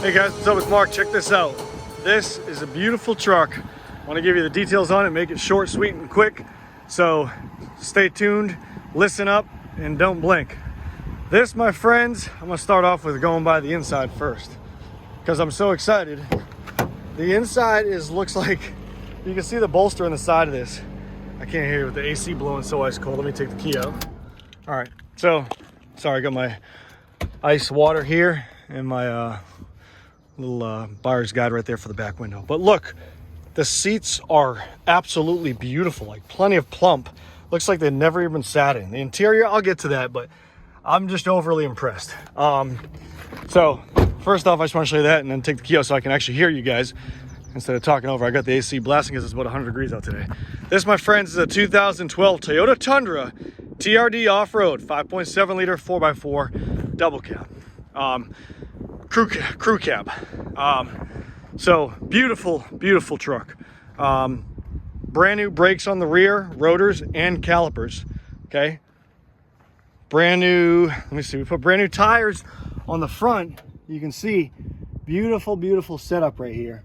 Hey guys, what's up? It's Mark. Check this out. This is a beautiful truck. I want to give you the details on it, make it short, sweet, and quick. So stay tuned, listen up, and don't blink. This, my friends, I'm going to start off with going by the inside first because I'm so excited. The inside looks like, you can see the bolster on the side of this. I can't hear it with the AC blowing so ice cold. Let me take the key out. All right, so, sorry, I got my ice water here and my little buyer's guide right there for the back window. But look, the seats are absolutely beautiful, like plenty of plump. Looks like they've never even sat in. The interior, I'll get to that, but I'm just overly impressed. So first off, I just want to show you that and then take the key out so I can actually hear you guys instead of talking over. I got the AC blasting because it's about 100 degrees out today. This, my friends, is a 2012 Toyota Tundra TRD off-road, 5.7 liter 4x4 double cab. Crew cab. So beautiful truck. Brand new brakes on the rear, rotors and calipers. Okay, brand new, let me see, we put brand new tires on the front. You can see beautiful setup right here.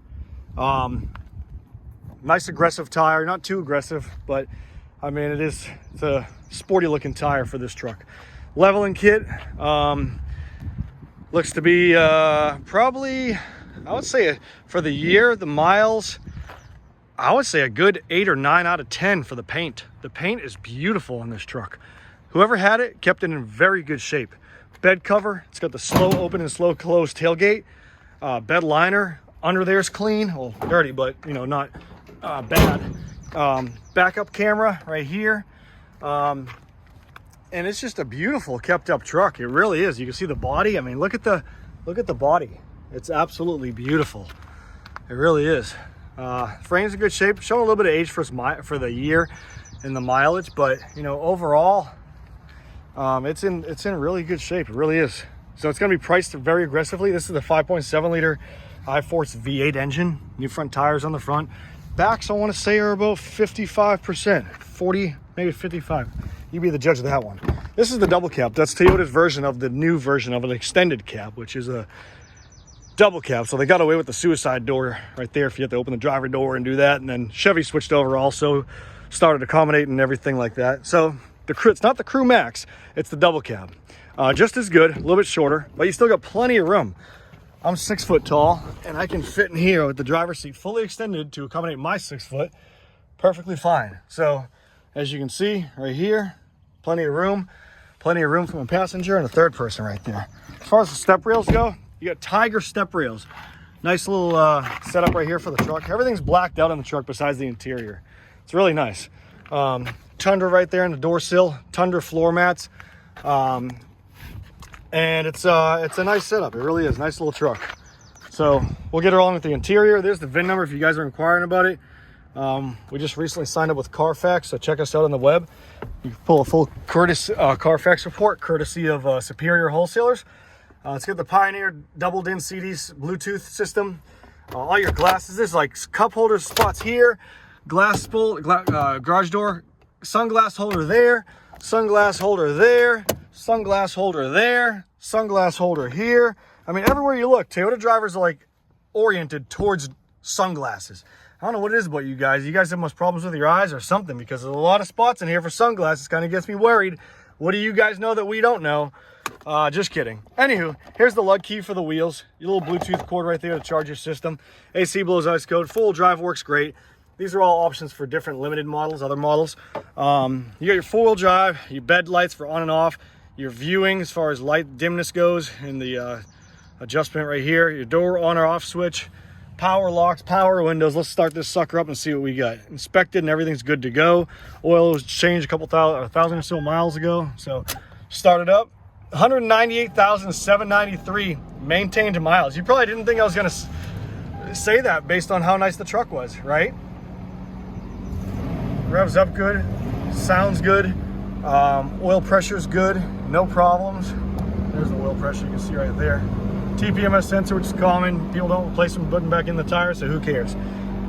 Nice aggressive tire, not too aggressive, but I mean it's a sporty looking tire for this truck. Leveling kit, looks to be probably, I would say for the year, the miles, I would say a good 8 or 9 out of 10 for the paint. The paint is beautiful on this truck. Whoever had it kept it in very good shape. Bed cover, it's got the slow open and slow close tailgate. Bed liner, under there is clean, well dirty, but you know, not bad. Backup camera right here. And it's just a beautiful kept up truck. It really is. You can see the body. I mean, look at the body. It's absolutely beautiful. It really is. Frame's in good shape. Showing a little bit of age for the year and the mileage, but you know, overall, it's in really good shape. It really is. So it's going to be priced very aggressively. This is the 5.7 liter I-Force V8 engine. New front tires on the front. Backs, I want to say, are about 55%, 40, maybe 55. You be the judge of that one. This is the double cab. That's Toyota's version of the new version of an extended cab, which is a double cab. So they got away with the suicide door right there if you have to open the driver door and do that. And then Chevy switched over also, started accommodating everything like that. So it's not the Crew Max, it's the double cab. Just as good, a little bit shorter, but you still got plenty of room. I'm 6 foot tall and I can fit in here with the driver's seat fully extended to accommodate my 6 foot perfectly fine. So as you can see right here, plenty of room from a passenger and a third person right there. As far as the step rails go, you got Tiger step rails. Nice little setup right here for the truck. Everything's blacked out on the truck besides the interior. It's really nice. Tundra right there in the door sill, Tundra floor mats. And it's a nice setup. It really is. Nice little truck. So we'll get along with the interior. There's the VIN number if you guys are inquiring about it. We just recently signed up with Carfax, so check us out on the web. You can pull a full Carfax report courtesy of Superior Wholesalers. It's got the Pioneer doubled-in CDs Bluetooth system. All your glasses, there's like cup holder spots here, garage door, sunglass holder there, sunglass holder there, sunglass holder there, sunglass holder here. I mean, everywhere you look, Toyota drivers are like oriented towards sunglasses. I don't know what it is about you guys. You guys have most problems with your eyes or something, because there's a lot of spots in here for sunglasses. Kind of gets me worried. What do you guys know that we don't know? Just kidding. Anywho, here's the lug key for the wheels. Your little Bluetooth cord right there to charge your system. AC blows ice code. Full drive works great. These are all options for different limited models, other models. You got your four-wheel drive, your bed lights for on and off, your viewing as far as light dimness goes, and the adjustment right here, your door on or off switch, power locks, power windows. Let's start this sucker up and see what we got. Inspected and everything's good to go. Oil was changed a couple thousand or so miles ago. So start it up. 198,793 maintained miles. You probably didn't think I was gonna say that based on how nice the truck was, right? Revs up good, sounds good, oil pressure's good, no problems. There's the oil pressure you can see right there. TPMS sensor, which is common. People don't replace them, putting back in the tire, so who cares?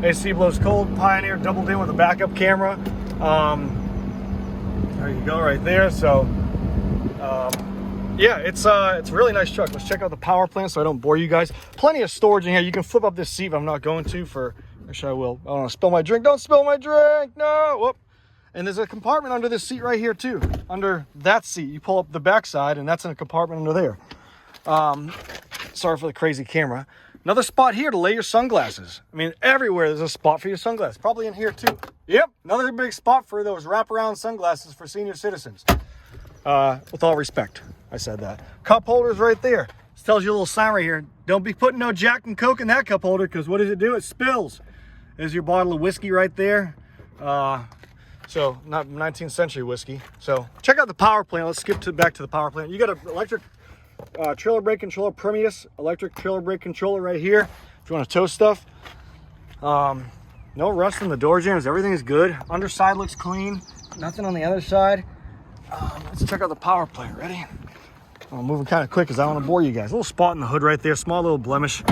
AC blows cold. Pioneer doubled in with a backup camera. There you go right there. So yeah, it's a really nice truck. Let's check out the power plant so I don't bore you guys. Plenty of storage in here. You can flip up this seat, but I'm not going to for, actually I will. I don't want to spill my drink. Don't spill my drink. No. Whoop. And there's a compartment under this seat right here too. Under that seat, you pull up the back side and that's in a compartment under there. Sorry for the crazy camera. Another spot here to lay your sunglasses. I mean, everywhere there's a spot for your sunglasses. Probably in here too. Yep, another big spot for those wraparound sunglasses for senior citizens. With all respect, I said that. Cup holders right there. This tells you a little sign right here. Don't be putting no Jack and Coke in that cup holder, because what does it do? It spills. There's your bottle of whiskey right there. So not 19th century whiskey. So check out the power plant. Let's skip back to the power plant. You got an electric trailer brake controller, Primus electric trailer brake controller right here. If you want to tow stuff. No rust in the door jambs. Everything is good. Underside looks clean. Nothing on the other side. Let's check out the power plant. Ready? I'm moving kind of quick because I don't want to bore you guys. A little spot in the hood right there. Small little blemish.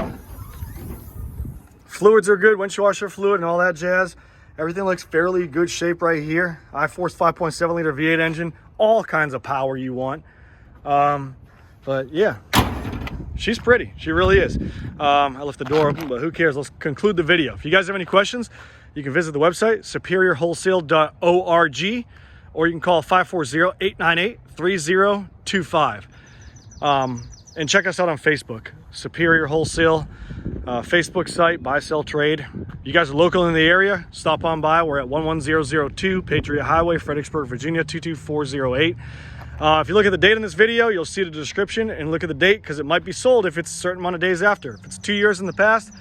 Fluids are good. Windshield washer fluid and all that jazz. Everything looks fairly good shape right here. I-Force 5.7 liter V8 engine. All kinds of power you want. But yeah, she's pretty. She really is. I left the door open, but who cares? Let's conclude the video. If you guys have any questions, you can visit the website, superiorwholesale.org, or you can call 540-898-3025. And check us out on Facebook, Superior Wholesale, Facebook site, buy, sell, trade. You guys are local in the area, stop on by. We're at 11002 Patriot Highway, Fredericksburg, Virginia, 22408. If you look at the date in this video, you'll see the description, and look at the date because it might be sold if it's a certain amount of days after. If it's 2 years in the past,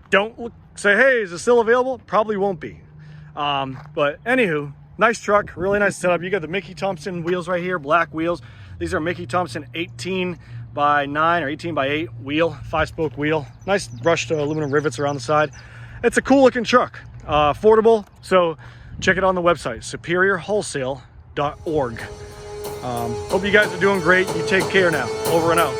don't look, say, hey, is it still available? Probably won't be. But anywho, nice truck, really nice setup. You got the Mickey Thompson wheels right here, black wheels. These are Mickey Thompson 18 by 9 or 18 by 8 wheel, 5-spoke wheel. Nice brushed aluminum rivets around the side. It's a cool looking truck, affordable. So check it on the website, superiorwholesale.org. Hope you guys are doing great. You take care now. Over and out.